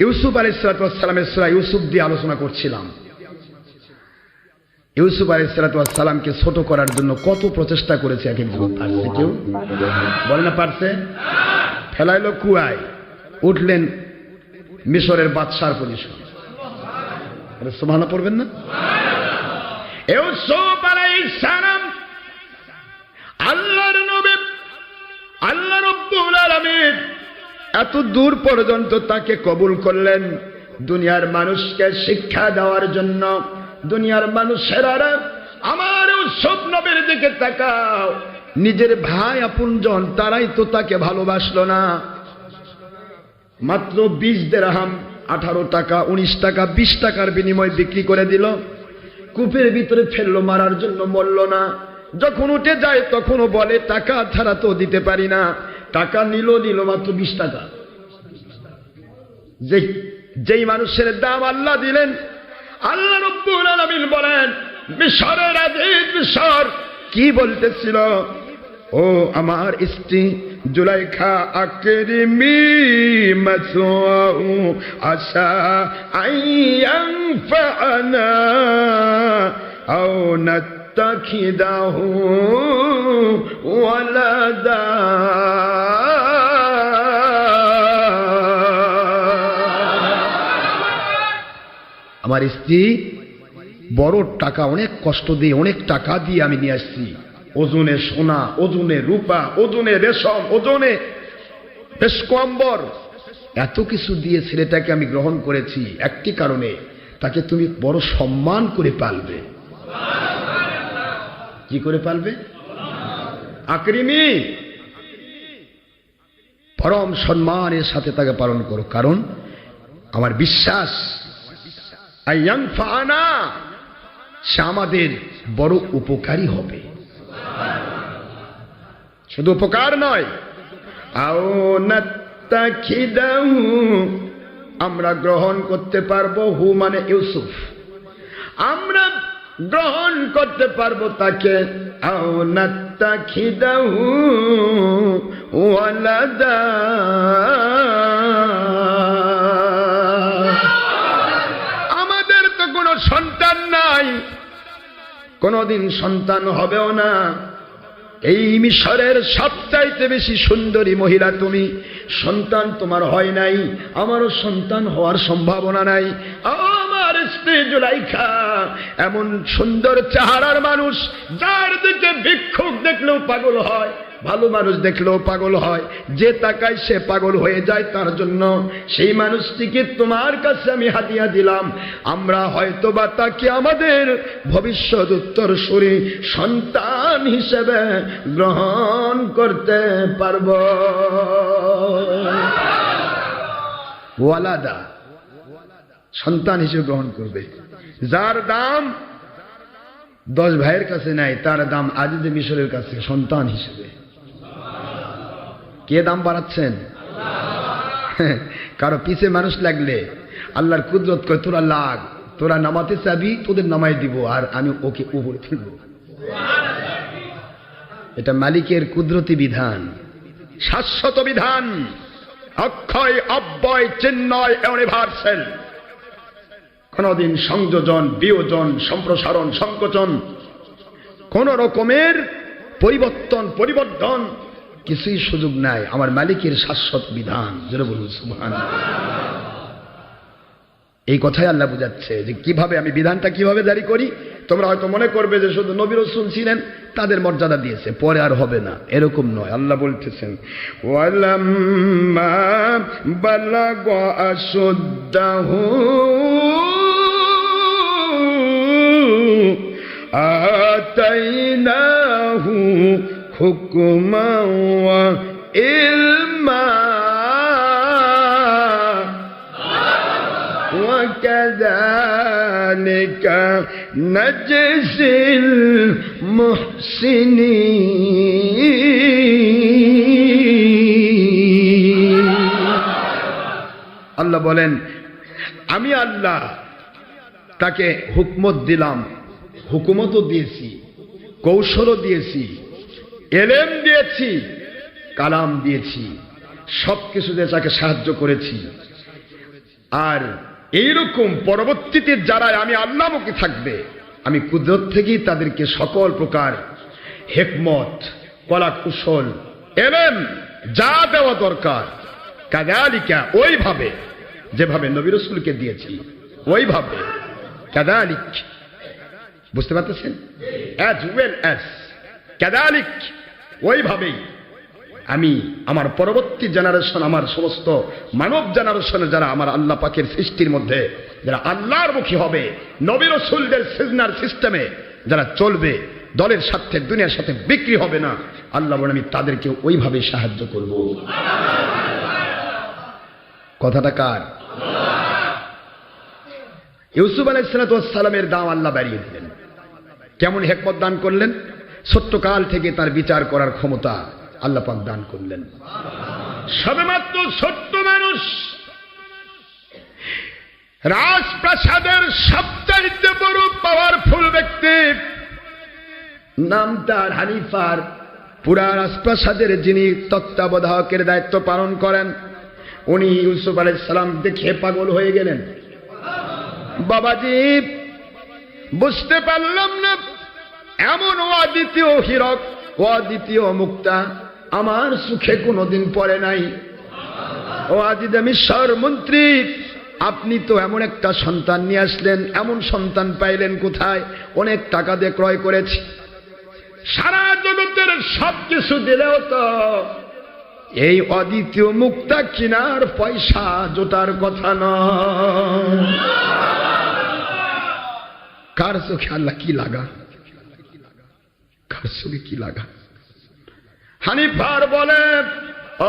ইউসুফ আলাইহিস সালামের সূরা ইউসুফ দিয়ে আলোচনা করছিলাম। ইউসুফ আলাইহিস সালামকে ছোট করার জন্য কত প্রচেষ্টা করেছে, এখন পারছে কেউ বলে না পারছে? ফেলাইলো কুয়ায়, উঠলেন মিশরের বাদশার পজিশন। সুবহানাল্লাহ পড়বেন না? ইউসুফ আলাইহিস সালাম আল্লাহর নবী, আল্লাহ রাব্বুল আলামিন এত দূর পর্যন্ত তাকে কবুল করলেন দুনিয়ার মানুষকে শিক্ষা দেওয়ার জন্য। দুনিয়ার মানুষেরা আমার ইউসুফ নবীর দিকে তাকাও, নিজের ভাই আপনজন তারাই তো তাকে ভালোবাসলো না। মাত্র 20 দিরহাম 18 টাকা 19 টাকা 20 টাকার বিনিময়ে বিক্রি করে দিল, কূপের ভিতরে ফেললো, মারার জন্য মরল না। যখন উঠে যায় তখনও বলে টাকা ছাড়া তো দিতে পারি না। টাকা নিল মাত্র 20 টাকা। যেই মানুষের দাম আল্লাহ দিলেন, আল্লাহ রাব্বুল আলামিন বলেন মিশরের আজিজ মিশর কি বলতেছিল, ও আমার স্ত্রী জুলাইখা আকরিমি মাসওয়াউ আশা আইয়ান ফাআনা আও নাত্তাখিদাহু ওয়ালাদা। আমার স্ত্রী বড় টাকা, অনেক কষ্ট দিয়ে অনেক টাকা দিয়ে আমি নিয়ে আসছি, ওজনে সোনা, ওজনে রূপা, ওজনে রেশম, ওজনে বেশকম্বর, এত কিছু দিয়ে ছেলেটাকে আমি গ্রহণ করেছি একটি কারণে, তাকে তুমি বড় সম্মান করে পালবে। কি করে পালবে? আকরিমি, পরম সম্মানের সাথে তাকে পালন করো, কারণ আমার বিশ্বাস আইয়ান ফানা, সে আমাদের বড় উপকারী হবে। শুধু উপকার নয়, আও নাত্তাখিদাহু, আমরা গ্রহণ করতে পারবো, হু মানে ইউসুফ, আমরা গ্রহণ করতে পারবো তাকে, আও নাত্তাখিদাহু ওয়ালাদা, আমাদের তো কোনো সন্তান নাই, কোনদিন সন্তান হবেও না। এই মিশরের সবচাইতে বেশি সুন্দরী মহিলা তুমি, সন্তান তোমার হয় নাই, আমারও সন্তান হওয়ার সম্ভাবনা নাই। আমার স্ত্রী জুলাইখা এমন সুন্দর চেহারার মানুষ, যার দিকে ভিক্ষুক দেখলেও পাগল হয়, ভালো মানুষ দেখলেও পাগল হয়, যে তাকায় সে পাগল হয়ে যায় তার জন্য। সেই মানুষটিকে তোমার কাছে আমি হাদিয়া দিলাম, আমরা হয়তো বা তাকে আমাদের ভবিষ্যৎ উত্তরসূরি সন্তান হিসেবে গ্রহণ করতে পারব। ওয়ালাদা, সন্তান হিসেবে গ্রহণ করবে। যার দাম 10 ভাইয়ের কাছে নাই, তার দাম আজিজে মিশরের কাছে সন্তান হিসেবে। কে দাম বাড়াচ্ছেন? কারো পিছে মানুষ লাগলে আল্লাহর কুদরত কয় তোরা লাগ, তোরা নামাতে চাবি, তোদের নামাই দিব, আর আমি ওকে উপরে তুলব। এটা মালিকের কুদরতি বিধান, শাশ্বত বিধান, অক্ষয় অব্যয় চিন্ময় ইউনিভার্সাল। কোনদিন সংযোজন, বিয়োজন, সম্প্রসারণ, সংকোচন, কোন রকমের পরিবর্তন কিছুই সুযোগ নাই। আমার মালিকের শাশ্বত বিধান, যেটা বলুন সুবহানাল্লাহ। এই কথাই আল্লাহ বুঝাচ্ছে যে কিভাবে আমি বিধানটা কিভাবে জারি করি। তোমরা হয়তো মনে করবে যে শুধু নবী রাসূল ছিলেন তাদের মর্যাদা দিয়েছে, পরে আর হবে না, এরকম নয়। আল্লাহ বলতেছেন ওয়ালাম্মা বালাগা আশুদ্দাহু আতাইনাহু হুকমান ওয়া ইলমা ওয়া কাযালিকা নাজজিল মুহসিনিন। আল্লাহ বলেন আমি আল্লাহ তাকে হুকমত দিলাম, হুকুমতও দিয়েছি, কৌশলও দিয়েছি, এলেম দিয়েছি, কালাম দিয়েছি, সবকিছুতে তাকে সাহায্য করেছি। আর এইরকম পরবর্তীতে যারা আমি আল্লাহমুখী থাকবে, আমি কুদরত থেকেই তাদেরকে সকল প্রকার হিকমত, কলা কুশল এবং যা দেওয়া দরকার কাযালিকা ওইভাবে, যেভাবে নবী রাসূলকে দিয়েছি ওইভাবে, কাযালিক, বুঝতে পারতেছেন? অ্যাজ ওয়েল অ্যাজ কাযালিক, ওইভাবেই আমি আমার পরবর্তী জেনারেশন, আমার সমস্ত মানব জেনারেশনে যারা আমার আল্লাহ পাকের সৃষ্টির মধ্যে যারা আল্লাহর মুখী হবে, নবী রাসূলদের সিজনার সিস্টেমে যারা চলবে, দলের সাথে দুনিয়ার সাথে বিক্রি হবে না, আল্লাহ বলেন আমি তাদেরকে ওইভাবে সাহায্য করব। কথাটা কার? ইউসুফ আলাইহিস সালামের দাম আল্লাহ বাড়িয়ে দিলেন। কেমন হিকমত দান করলেন? ছোট্টকাল থেকে তার বিচার করার ক্ষমতা আল্লাহ পাক দান করলেন। সবেমাত্র ছোট্ট মানুষ, রাজপ্রাসাদের সবচাইতে বড় পাওয়ারফুল ব্যক্তি, নাম তার হানিফার। পুরা রাজপ্রাসাদের যিনি তত্ত্বাবধায়কের দায়িত্ব পালন করেন, উনি ইউসুফ আলাইহিস সালাম দেখে পাগল হয়ে গেলেন। বাবাজি, বুঝতে পারলাম না, এমন অদ্বিতীয় হীরক, অদ্বিতীয় মুক্তা আমার সুখে কোনোদিন পড়ে নাই। ও আজিজ মিশর মন্ত্রী, আপনি তো এমন একটা সন্তান নিয়ে আসলেন, এমন সন্তান পাইলেন কোথায়? অনেক টাকা দিয়ে ক্রয় করেছি, সারা জগতের সবকিছু দিলেও তো এই অদ্বিতীয় মুক্তা কিনার পয়সা জোটার কথা নয়। কার চোখে আল্লাহ কি লাগা, কার চোখে কি লাগা? হানিফার বলে,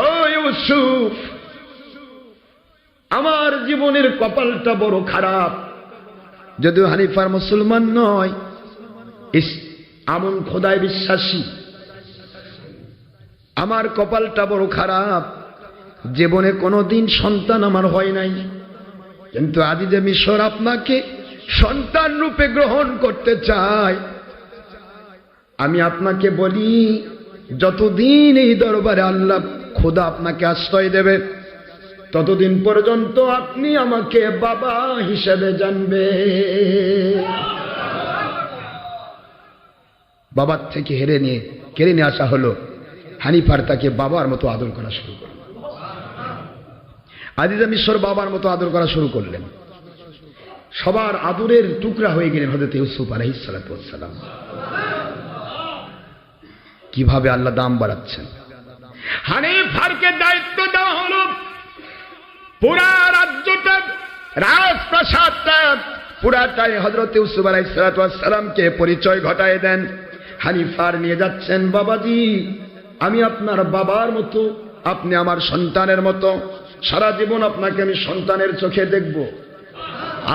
ও ইউসুফ, আমার জীবনের কপালটা বড় খারাপ। যদিও হানিফার মুসলমান নয়, আমন খোদায় বিশ্বাসী। আমার কপালটা বড় খারাপ, জীবনে কোনোদিন সন্তান আমার হয় নাই, কিন্তু আজিজে মিশর আপনাকে সন্তান রূপে গ্রহণ করতে চায়। আমি আপনাকে বলি, যতদিন এই দরবারে আল্লাহ খোদা আপনাকে আশ্রয় দেবে, ততদিন পর্যন্ত আপনি আমাকে বাবা হিসেবে জানবে। বাবার থেকে কেড়ে নিয়ে আসা হলো, হানিফার তাকে বাবার মতো আদর করা শুরু করল। আজিজে মিশর বাবার মতো আদর করা শুরু করলেন। সবার আদরের টুকরা হয়ে গেলেন হযরত ইউসুফ আলাইহিস সালাম। কিভাবে আল্লাহ দাম বাড়াচ্ছেন। হানিফারকে দায়িত্ব দেওয়া হলো পুরা রাজ্যটা, রাজপ্রাসাদটা পুরাটাই হযরত ইউসুফ আলাইহিস সালামকে পরিচয় ঘটায় দেন। হানিফার নিয়ে যাচ্ছেন, বাবাজি, আমি আপনার বাবার মতো, আপনি আমার সন্তানের মতো, সারা জীবন আপনাকে আমি সন্তানের চোখে দেখব,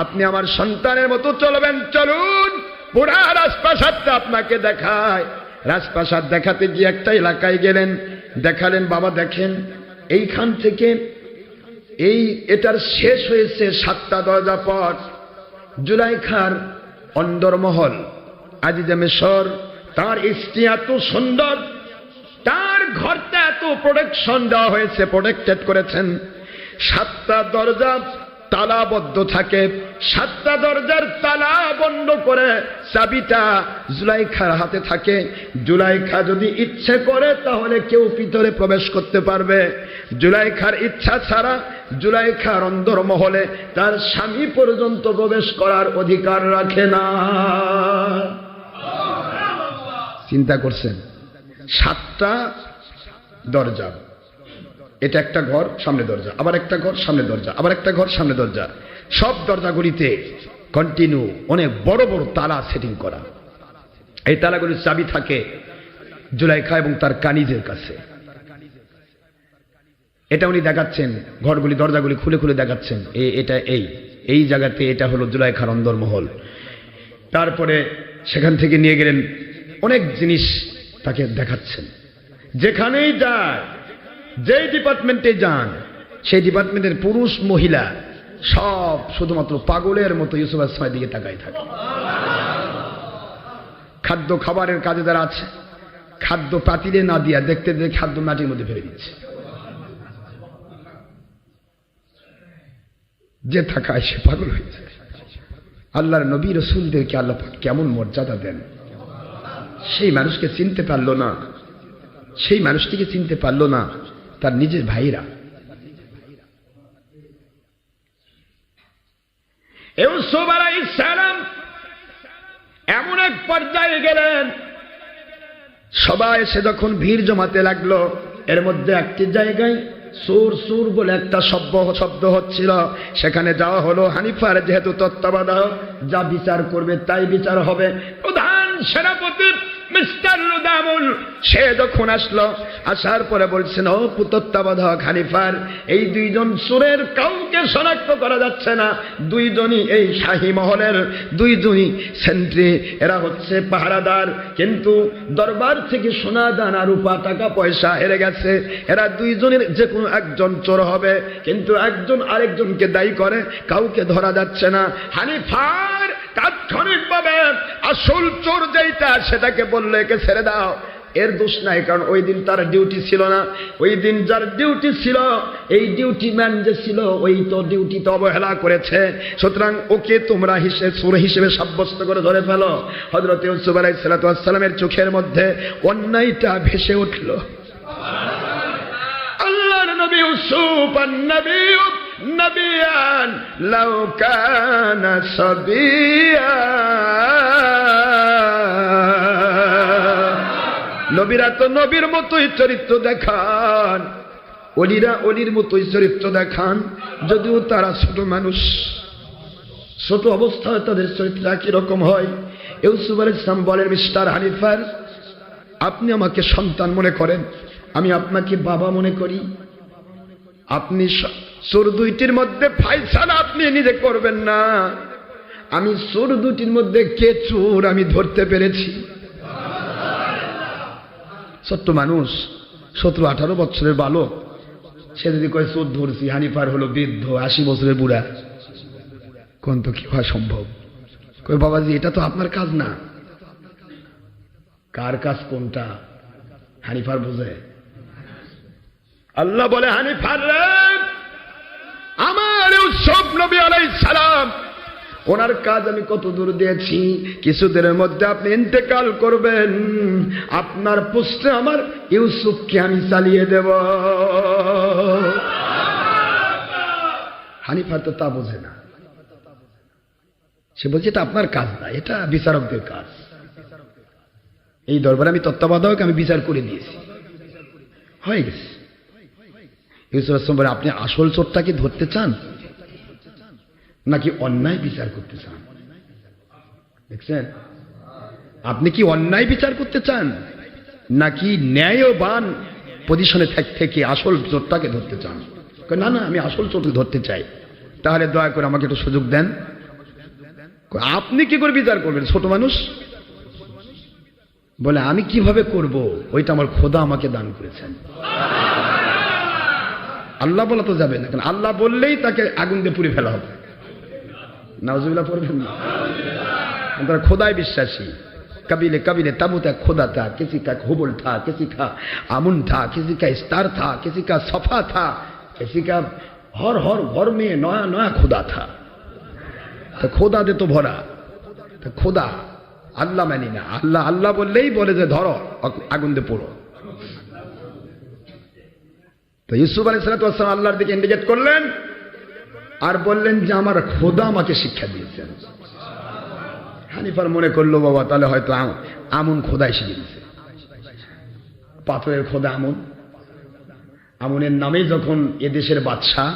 আপনি আমার সন্তানের মতো চলবেন, চলুন পুরা রাজপ্রাসাদটা আপনাকে দেখায়। রাজপ্রাসাদ দেখাতে গিয়ে একটা এলাকায় গেলেন, দেখালেন, বাবা দেখেন, এইখান থেকে এটার শেষ হয়েছে 7টা দরজা পথ, জুলাইখার অন্দরমহল। আজিজে মিশর, তার স্ত্রী এত সুন্দর, তার ঘরটা এত প্রোটেকশন দেওয়া হয়েছে, প্রোটেক্টেড করেছেন। 7টা দরজা তালাবদ্ধ থাকে, 7টা দরজার তালা বন্ধ করে চাবিটা জুলাইখার হাতে থাকে। জুলাইখা যদি ইচ্ছে করে তাহলে কেউ ভিতরে প্রবেশ করতে পারবে, জুলাইখার ইচ্ছা ছাড়া জুলাইখার অন্দরমহলে তার স্বামী পর্যন্ত প্রবেশ করার অধিকার রাখে না। চিন্তা করছেন, 7টা দরজা, এটা একটা ঘর, সামনে দরজা, আবার একটা ঘর, সামনে দরজা, আবার একটা ঘর, সামনে দরজা, সব দরজাগুলিতে কন্টিনিউ অনেক বড় বড় তালা সেটিং করা। এই তালাগুলির চাবি থাকে জুলাইখা এবং তার কানিজের কাছে। এটা উনি দেখাচ্ছেন, ঘরগুলি দরজাগুলি খুলে খুলে দেখাচ্ছেন, এটা এই জায়গাতে এটা হলো জুলাইখার অন্দরমহল। তারপরে সেখান থেকে নিয়ে গেলেন, অনেক জিনিস তাকে দেখাচ্ছেন। যেখানেই যায়, যেই ডিপার্টমেন্টে যান, সেই ডিপার্টমেন্টের পুরুষ মহিলা সব শুধুমাত্র পাগলের মতো ইউসুফ আলাইহিস সালামের দিকে তাকায় থাকে। খাদ্য খাবারের কাজে যারা আছে, খাদ্য পাতিলে না দিয়া দেখতে দেখতে খাদ্য মাটির মধ্যে ফেলে দিচ্ছে। যে থাকায় সে পাগল হয়ে যায়। আল্লাহর নবী রাসূলদেরকে আল্লাহ পাক কেমন মর্যাদা দেন। সেই মানুষকে চিনতে পারলো না, সেই মানুষটিকে চিনতে পারলো না তার নিজের ভাইরা। ইউসুফ আলাইহিস সালাম এমন এক পর্যায়ে গেলেন, সবাই এসে যখন ভিড় জমাতে লাগলো, এর মধ্যে একটি জায়গায় সুর সুর বলে একটা শব্দ হচ্ছিল, সেখানে যাওয়া হলো। হানিফার যেহেতু তত্ত্বাবধায়ক, যা বিচার করবে তাই বিচার হবে। প্রধান সেনাপতি মিস্টার রুদামুল সে যখন আসলো, আসার পরে বলছেন, ও তত্ত্বাবধায়ক হানিফার, এই দুইজন সুরের কাউকে শনাক্ত করা যাচ্ছে না। দুইজনই এই শাহী মহলের দুইজনই সেন্ট্রি, এরা হচ্ছে পাহারাদার, কিন্তু দরবার থেকে সোনা দানা রূপা টাকা পয়সা হেরে গেছে। এরা দুইজনের যে কোনো একজন চোর হবে, কিন্তু একজন আরেকজনকে দায়ী করে, কাউকে ধরা যাচ্ছে না। হানিফার তাৎক্ষণিকভাবে আসল চোর যেটা সেটাকে বললে একে ছেড়ে দাও। এর দোষ নাই, কারণ ওই দিন তার ডিউটি ছিল না। ওই দিন যার ডিউটি ছিল, এই ডিউটি ম্যান যে ছিল, ওই তো ডিউটিতে অবহেলা করেছে। সুতরাং ওকে তোমরা চোর হিসেবে সাব্যস্ত করে ধরে ফেলো। হযরত ইউসুফ আলাইহিস সালাতু ওয়াস সালামের চোখের মধ্যে অন্যায়টা ভেসে উঠল। আল্লাহর নবী ইউসুফ আন-নবী নবিয়ান লাউ কানা সাবিয়া, নবীরা তো নবীর মতোই চরিত্র দেখান, অলিরা অলির মতোই চরিত্র দেখান, যদিও তারা ছোট মানুষ, ছোট অবস্থায় তাদের চরিত্র একই রকম হয়। ইউসুফ আলাইহিস সালাম বলেন, মিস্টার হানিফার, আপনি আমাকে সন্তান মনে করেন, আমি আপনাকে বাবা মনে করি। আপনি চোর দুইটির মধ্যে ফায়সালা আপনি নিজে করবেন না। আমি চোর দুটির মধ্যে কে চোর আমি ধরতে পেরেছি। ছোট্ট মানুষ, 17-18 বছরের বালক, সে যদি কয় চোর ধরছি, হানিফার হলো বৃদ্ধ 80 বছরের বুড়া, কোন তো কি হয় সম্ভব? কই বাবাজি, এটা তো আপনার কাজ না। কার কাজ কোনটা? হানিফার বোঝে। আল্লাহ বলে, হানিফার রে, আমার ইউসুফ নবী আলাইহিস সালাম, ওনার কাজ আমি কত দূর দিয়েছি। কিছুদিনের মধ্যে আপনি ইন্তেকাল করবেন, আপনার পোস্টে আমার ইউসুফকে আমি চালিয়ে দেব। হানিফার তো তা বোঝে না, সে বলছে এটা আপনার কাজ না, এটা বিচারকদের কাজ। এই দরবারে আমি তত্ত্বাবধায়ক, আমি বিচার করে দিয়েছি, হয়ে গেছে। ইউসুফ আলাইহিস সালাম বলে, আপনি আসল চোরটাকে ধরতে চান নাকি অন্যায় বিচার করতে চান? দেখছেন, আপনি কি অন্যায় বিচার করতে চান নাকি ন্যায়বান পজিশনে থেকে আসল চোরটাকে ধরতে চান? না না, আমি আসল চোরকে ধরতে চাই। তাহলে দয়া করে আমাকে একটু সুযোগ দেন। আপনি কি করে বিচার করবেন? ছোট মানুষ বলে, আমি কিভাবে করব? ওইটা আমার খোদা আমাকে দান করেছেন। আল্লাহ বলা তো যাবে না, কারণ আল্লাহ বললেই তাকে আগুন দিয়ে পুড়ে ফেলা হবে। নাউজুবিল্লাহ পড়বেন না, তারা খোদায় বিশ্বাসী। कबीले कबीले तबूत खुदा था, किसी का हुबुल था, किसी का आमुन था, किसी का स्टार था, किसी का सफा था, किसी का हर हर घर में नया नया खुदा था। तो खुदा दे तो भरा, तो खुदा अल्लाह मानी ना, अल्लाह अल्लाह बोलले ही बोले जे धरो आগুন দিয়ে পোড়ো। তো ইউসুফ আলাইহিস সালাম আল্লাহর দিকে ইন্ডিকেট করলেন আর বললেন যে আমার খোদা আমাকে শিক্ষা দিয়েছেন। হানিফার মনে করলো বাবা তাহলে হয়তো আমুন খোদা এসে দিয়েছে, পাথরের খোদা আমুন, আমুনের নামেই যখন এদেশের বাদশাহ,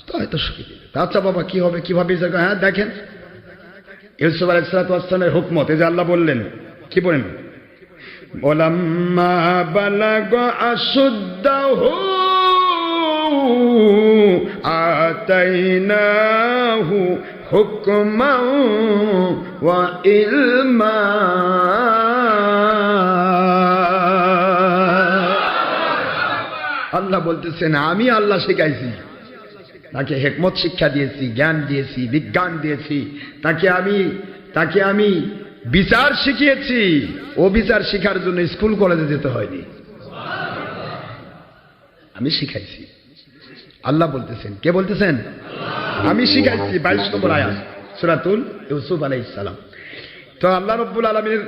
তো হয়তো সুবিধা। আচ্ছা বাবা কি হবে, কিভাবে? হ্যাঁ দেখেন ইউসুফ আলাইহিস সালামের হুকমত, এই যে আল্লাহ বললেন, কি বলেন, ওয়ালাম্মা বালাগা আশুদ্দাহু আতাইনাহু হুকমান ওয়া ইলমা। আল্লাহ বলতেছেন আমি আল্লাহ শিখাইছি, তাকে হিকমত শিক্ষা দিয়েছি, জ্ঞান দিয়েছি, বিজ্ঞান দিয়েছি, তাকে আমি বিচার শিখিয়েছি। ও বিচার শিখার জন্য স্কুল কলেজে যেতে হয়নি, আমি শিখাইছি। আল্লাহ বলতেছেন, কে বলতেছেন? আমি শিখাইছি 22 নম্বর আয়াত সূরাতুল ইউসুফ আলাইহিস সালাম। তো আল্লাহ রাব্বুল আলামিনের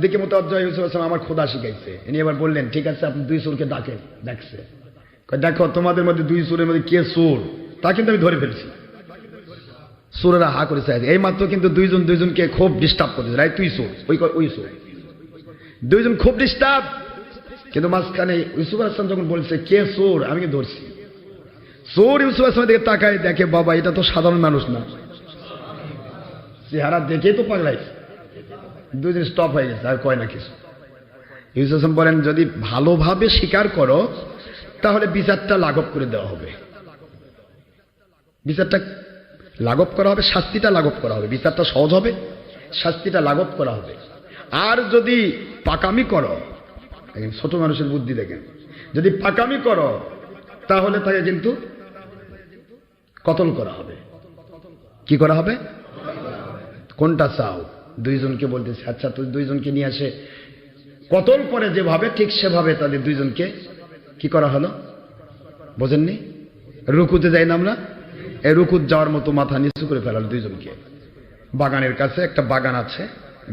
দিকে মুতাওয়াজ্জিহ ইউসুফ আলাইহিস সালাম আমার খোদা শিখাইছে। ইনি এবার বললেন ঠিক আছে আপনি দুই চোরকে ডাকেন। দেখছে দেখো তোমাদের মধ্যে দুই চোরের মধ্যে কে চোর তা কিন্তু আমি ধরে ফেলছি। চোরেরা হা করেছে এই মাত্র কিন্তু দুইজনকে খুব ডিস্টার্ব করতেছে রাই তুই চোর ওই চোর দুইজন খুব ডিস্টার্ব। কিন্তু মাঝখানে ইউসুফ আলাইহিস সালাম যখন বলছে কে চোর আমি কিন্তু ধরছি। চোর ইউসুফ আলাইহিস সালামের দিকে তাকায় দেখে বাবা এটা তো সাধারণ মানুষ না, চেহারা দেখেই তো পাগলাইছে। দুইজন স্টপ হয়ে গেছে আর কয় না কিছু। ইউসুফ আলাইহিস সালাম বলেন যদি ভালোভাবে স্বীকার করো তাহলে বিচারটা লাঘব করে দেওয়া হবে, বিচারটা লাঘব করা হবে, শাস্তিটা লাঘব করা হবে, বিচারটা সহজ হবে, শাস্তিটা লাঘব করা হবে। আর যদি পাকামি করো, ছোট মানুষের বুদ্ধি দেখেন, যদি পাকামি করো তাহলে তাকে কিন্তু কতল করা হবে। কি করা হবে? কোনটা চাও? দুইজনকে বলতেছে আচ্ছা তুই দুইজনকে নিয়ে আসে কতল করে যেভাবে ঠিক সেভাবে তাদের দুইজনকে কি করা হলো বোঝেননি? রুকুতে যাই না আমরা, এই রুকুত যাওয়ার মতো মাথা নিচু করে ফেলাল দুইজনকে। বাগানের কাছে একটা বাগান আছে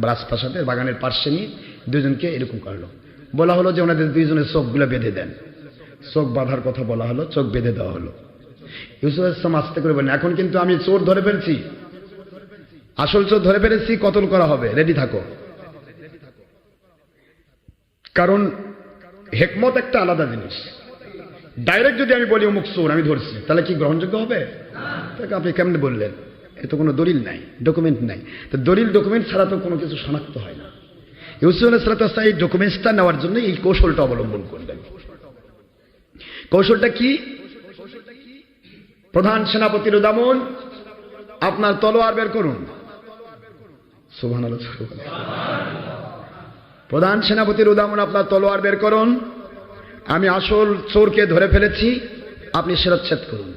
রাজপ্রাসাদে, বাগানের পাশে নিয়ে দুইজনকে এরকম করলো। বলা হলো যে ওনাদের দুইজনের চোখগুলো বেঁধে দেন। চোখ বাঁধার কথা বলা হলো, চোখ বেঁধে দেওয়া হলো। ইউসুফ আলাইহিস সালাম আস্তে করে বলেন এখন কিন্তু আমি চোর ধরে ফেলছি, আসল চোর ধরে ফেলেছি, কতল করা হবে, রেডি থাকো। কারণ হিকমত একটা আলাদা জিনিস। ডাইরেক্ট যদি আমি বলি অমুক চোর আমি ধরছি তাহলে কি গ্রহণযোগ্য হবে? তাকে আপনি কেমন বললেন? এ তো কোনো দলিল নাই, ডকুমেন্ট নাই। তো দলিল ডকুমেন্ট ছাড়া তো কোনো কিছু শনাক্ত হয় না। ইউসুফ আলাইহিস সালাম এই ডকুমেন্টসটা নেওয়ার জন্য এই কৌশলটা অবলম্বন করলেন। কৌশলটা কি? প্রধান সেনাপতির উদামন আপনার তলোয়ার বের করুন। সুবহানাল্লাহ। প্রধান সেনাপতির উদামন আপনার তলোয়ার বের করুন, আমি আসল চোরকে ধরে ফেলেছি, আপনি শিরচ্ছেদ করুন।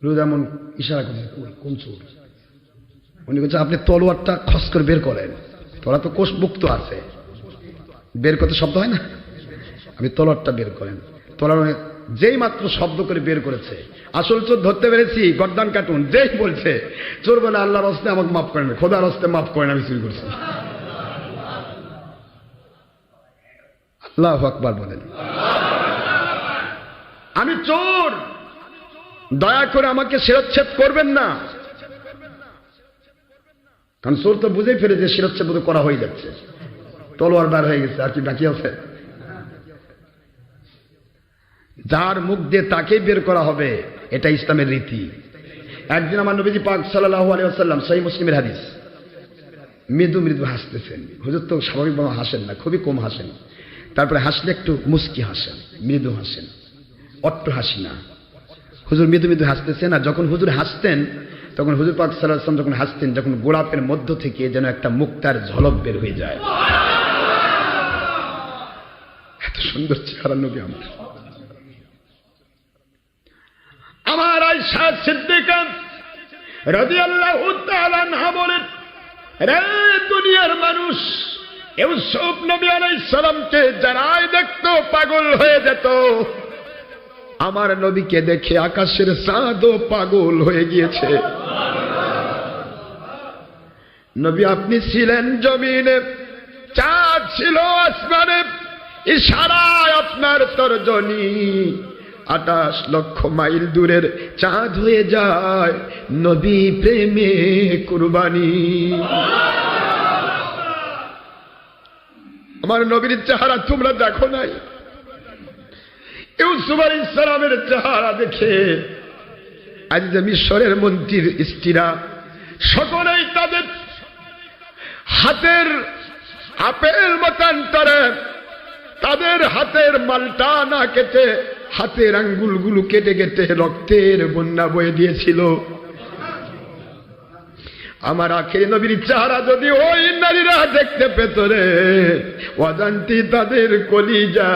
রুদামন ইশারা করেন কোন চোর? উনি বলছেন আপনি তলোয়ারটা খস করে বের করেন, তোরা তো কোষ মুক্ত আছে, বের করতে শব্দ হয় না, আপনি তলোয়ারটা বের করেন। তলোয়ার যেই মাত্র শব্দ করে বের করেছে আসল চোর ধরতে পেরেছি গর্দান কাটুন, যেই বলছে চোর বলে আল্লাহর হস্তে আমাকে মাফ করেন, খোদার হস্তে মাফ করেন, আমি চুরি করছি। আল্লাহু আকবার বলেন। আমি চোর, দয়া করে আমাকে শিরচ্ছেদ করবেন না। কারণ চোর তো বুঝেই ফেলেছে শিরচ্ছেদ বোধ করা হয়ে যাচ্ছে, তলোয়ার বার হয়ে গেছে, আর কি বাকি আছে? যার মুখ দিয়ে তাকেই বের করা হবে, এটা ইসলামের রীতি। একদিন আমার নবীজি পাক সাল্লাল্লাহু আলাইহি ওয়াসাল্লাম, সহিহ মুসলিমের হাদিস, মৃদু মৃদু হাসতেছেন। হুজুর তো স্বাভাবিকভাবে হাসেন না, খুবই কম হাসেন, তারপরে হাসলে একটু মুস্কি হাসেন, মৃদু হাসেন, অট্ট হাসি না। হুজুর মৃদু মৃদু হাসতেছেন, আর যখন হুজুর হাসতেন তখন হুজুর পাক সাল্লাল্লাহু আলাইহি ওয়াসাল্লাম যখন হাসতেন, যখন গোলাপের মধ্য থেকে যেন একটা মুক্তার ঝলক বের হয়ে যায়। এত সুন্দর চেহারা নবী আমার। আমার আয়েশা সিদ্দিকা রাদিয়াল্লাহু তাআলা আনহা বলেন, রে দুনিয়ার মানুষ, ইউসুফ নবী আলাইহিস সালামকে যারাই দেখতো পাগল হয়ে যেত, আমার নবীকে দেখে আকাশের চাঁদও পাগল হয়ে গিয়েছে। নবী আপনি ছিলেন জমিনে, চাঁদ ছিল আসমানে, ইশারায় আপনার তর্জনী 28 লক্ষ মাইল দূরের চাঁদ হয়ে যায় নবী প্রেমে কুরবানি। আমার নবীর চেহারা তোমরা দেখো নাই? ইউসুফ আলাইহিস সালামের চেহারা দেখে আজ যে মিশরের মন্ত্রীর স্ত্রীরা সকলেই তাদের হাতের আপেল মতান্তরে তাদের হাতের মালটা না কেটে হাতের আঙ্গুলগুলো কেটে কেটে রক্তের বন্যা বয়ে দিয়েছিল। আমার আখেরি নবীর চেহারা যদি ওই নারীরা দেখতে পেত রে, অজান্তি তাদের কলিজা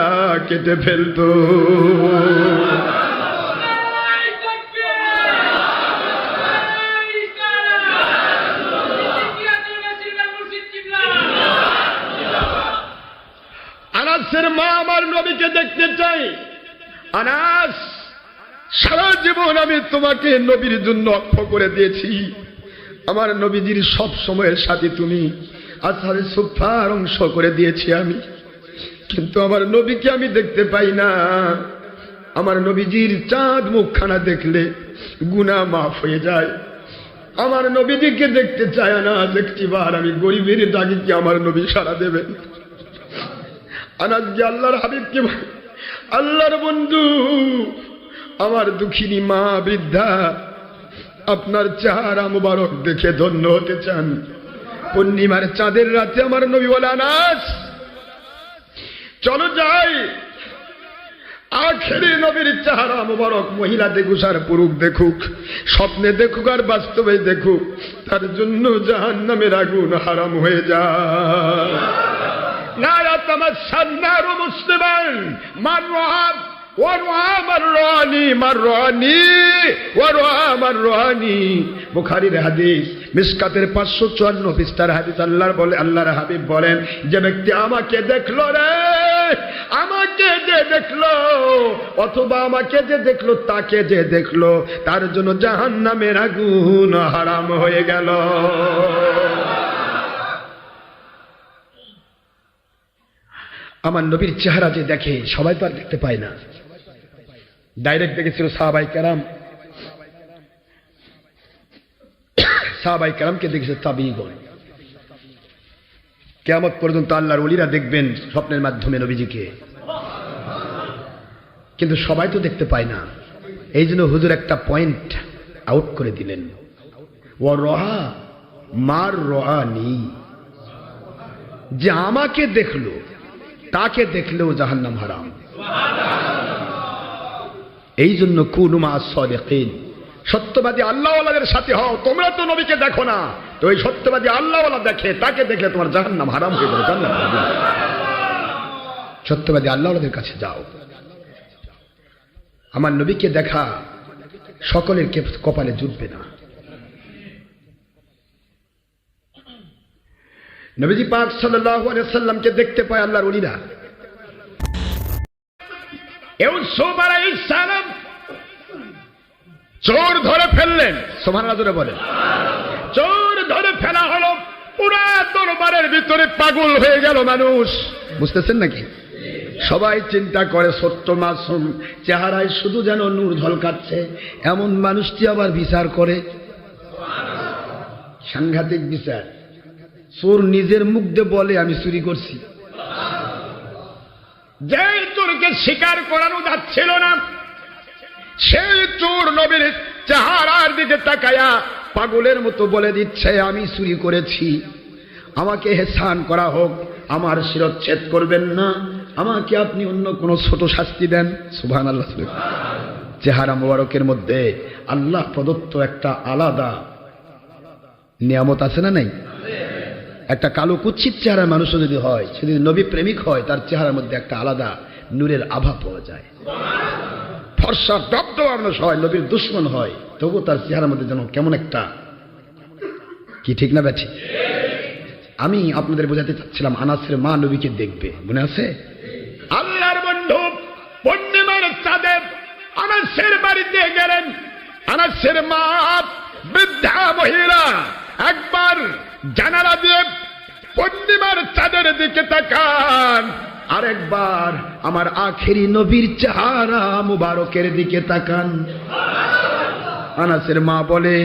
কেটে ফেলত। আনাসের মা আমার নবীকে দেখতে চাই। আনাস সারা জীবন আমি তোমাকে নবীর জন্য অক্ষ করে দিয়েছি। আমার নবীজির সব সময়ের সাথে তুমি আসহাবে সুফফার অংশ করে দিয়েছি আমি, কিন্তু আমার নবীকে আমি দেখতে পাই না। আমার নবীজির চাঁদ মুখখানা দেখলে গুনাহ মাফ হয়ে যায়। আমার নবীজিকে দেখতে চায় না। দেখছি বার আমি গরিবের ডাকি কি আমার নবী সাড়া দেবেন? আনাজ কি আল্লাহর হাবিব কি আল্লাহর বন্ধু, আমার দুঃখিনী মা বৃদ্ধা আপনার চেহারা মুবারক দেখে ধন্য হতে চান। পূর্ণিমার চাঁদের রাতে আমার নবী বলে, আনাস চলো যাই, আখেরি নবীর চেহারা মুবারক মহিলা দেখুক আর পুরুষ দেখুক, স্বপ্নে দেখুক আর বাস্তবে দেখুক, তার জন্য জাহান্নামের আগুন হারাম হয়ে যায়। লা ইয়াতামাসসান নারু মুসলিমান মান রাআব ওয়া রাআ মাররানি মাররানি ওয়া রাআ মাররানি। বুখারীর হাদিস, মিশকাতের 554 পৃষ্ঠার হাদিস। আল্লাহর হাবিব বলেন, যে ব্যক্তি আমাকে দেখলো রে, আমাকে যে দেখলো অথবা আমাকে যে দেখলো, তাকে যে দেখলো, তার জন্য জাহান্নামের আগুন হারাম হয়ে গেল। আমার নবীর চেহারা যে দেখে, সবাই তো আর দেখতে পায় না। ডাইরেক্ট দেখেছিল সাহাবায়ে কেরাম, সাহাবায়ে কেরামকে দেখেছে তাবিঈগণ। কিয়ামত পর্যন্ত আল্লাহর ওলিরা দেখবেন স্বপ্নের মাধ্যমে নবীজিকে, কিন্তু সবাই তো দেখতে পায় না। এই জন্য হুজুর একটা পয়েন্ট আউট করে দিলেন, ওয়া রাআ মার রাআনি, যে আমাকে দেখলো তাকে দেখলেও জাহান্নাম হারাম। এই জন্য কুনু মা'আস সাদিকিন, সত্যবাদী আল্লাহওয়ালাদের সাথে হও। তোমরা তো নবীকে দেখো না, তো এই সত্যবাদী আল্লাহওয়ালা দেখে, তাকে দেখলে তোমার জাহান্নাম হারাম হয়ে যাবে, জান্নাত হবে। সত্যবাদী আল্লাহওয়ালাদের কাছে যাও। আমার নবীকে দেখা সকলের কপালে জুটবে না। নবীজি পাক সাল্লাল্লাহু আলাইহি ওয়াসাল্লামকে দেখতে পায় আল্লাহর ওলিরা। ইউসুফ আলাইহিস সালাম চোর ধরে ফেললেন, সুবহানাল্লাহ জোরে বলেন। চোর ধরে ফেলা হলো, পুরা দরবারের ভিতরে পাগল হয়ে গেল মানুষ। বুঝতেছেন নাকি? সবাই চিন্তা করে সত্য মাসুম, চেহারায় শুধু যেন নূর ঝলকাচ্ছে, এমন মানুষটি আবার বিচার করে। সাংঘাতিক বিচার। চোর নিজের মুখ দিয়ে বলে আমি চুরি করছি। যে চোরকে স্বীকার করানো যাচ্ছিল না, সেই চোর নবীর চেহারার দিকে তাকায়া পাগলের মতো বলে দিচ্ছে আমি চুরি করেছি, আমাকে হেসান করা হোক, আমার শিরচ্ছেদ করবেন না, আমাকে আপনি অন্য কোনো ছোট শাস্তি দেন। সুবহানাল্লাহ। চেহারা মোবারকের মধ্যে আল্লাহ প্রদত্ত একটা আলাদা নিয়ামত আছে না নাই? একটা কালো কুচ্ছিত চেহারার মানুষও যদি হয়, সে যদি নবী প্রেমিক হয়, তার চেহারার মধ্যে একটা আলাদা নূরের আভা পাওয়া যায়। ফর্সা দবদবা মানুষ হয়, নবীর দুশ্মন হয়, তবু তার চেহারার মধ্যে যেন কেমন একটা, কি ঠিক না ব্যাঠি? আমি আপনাদের বোঝাতে চাচ্ছিলাম, আনাসের মা নবীকে দেখবে, মনে আছে? আল্লাহর বন্ধু পূর্ণিমার চাঁদে আনাসের বাড়িতে গেলেন। আনাসের মা বৃদ্ধা মহিলা একবার জানালা দিয়ে পূর্ণিমার চাঁদের দিকে তাকান, আরেকবার আমার আখেরি নবীর চেহারা মুবারকের দিকে তাকান। আনাসের মা বলে,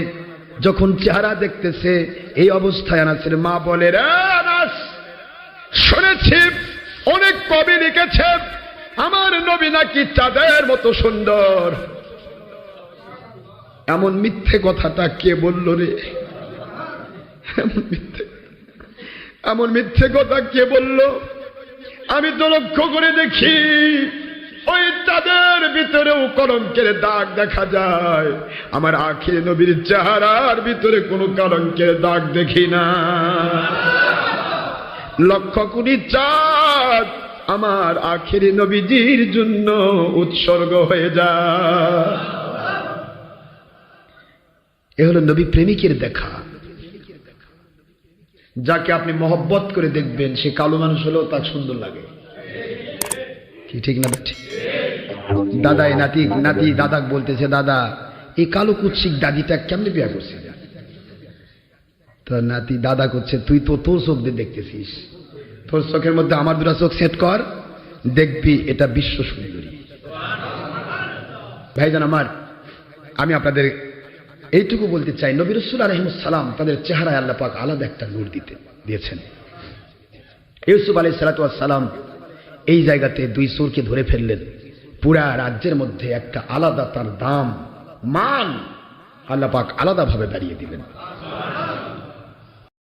যখন চেহারা দেখতেছে এই অবস্থায়, আনাসের মা বলে, রে আনাস, শুনেছি অনেক কবি লিখেছে আমার নবী নাকি চাঁদের মতো সুন্দর। এমন মিথ্যে কথাটা কে বলল রে? এমন মিথ্যে কথা কে বলল? আমি তো লক্ষ্য করে দেখি ওই চাঁদের ভিতরেও কলঙ্কের দাগ দেখা যায়, আমার আখির নবীর চেহারার ভিতরে কোনো কলঙ্কের দাগ দেখি না। লক্ষ কোটি চাঁদ আমার আখির নবীজির জন্য উৎসর্গ হয়ে যায়। এ হলো নবী প্রেমিকের দেখা। যাকে আপনি মহব্বত করে দেখবেন, সে কালো মানুষ হলেও তার সুন্দর লাগে। কি ঠিক না? ঠিক। দাদাই নাতি নাতি দাদা বলতেছে, দাদা এই কালো কুৎসিক দাদিটা কেমনে বিয়া করছে? তো নাতি দাদা করছে, তুই তো তোর চোখ দিয়ে দেখতেছিস, তোর চোখের মধ্যে আমার দুটা চোখ সেট কর, দেখবি এটা বিশ্ব সুন্দরী। ভাইজান আমার, আমি আপনাদের এইটুকু বলতে চাই, নবী রাসূল আলাইহিস সালাম তাদের চেহারায় আল্লাহ পাক আলাদা একটা নূর দিয়েছেন। ইউসুফ আলাইহিস সালাতু ওয়াস সালাম এই জায়গাতে দুই চোরকে ধরে ফেললেন, পুরা রাজ্যের মধ্যে একটা আলাদা তার দাম মান আল্লাহ পাক আলাদাভাবে দাঁড়িয়ে দিলেন।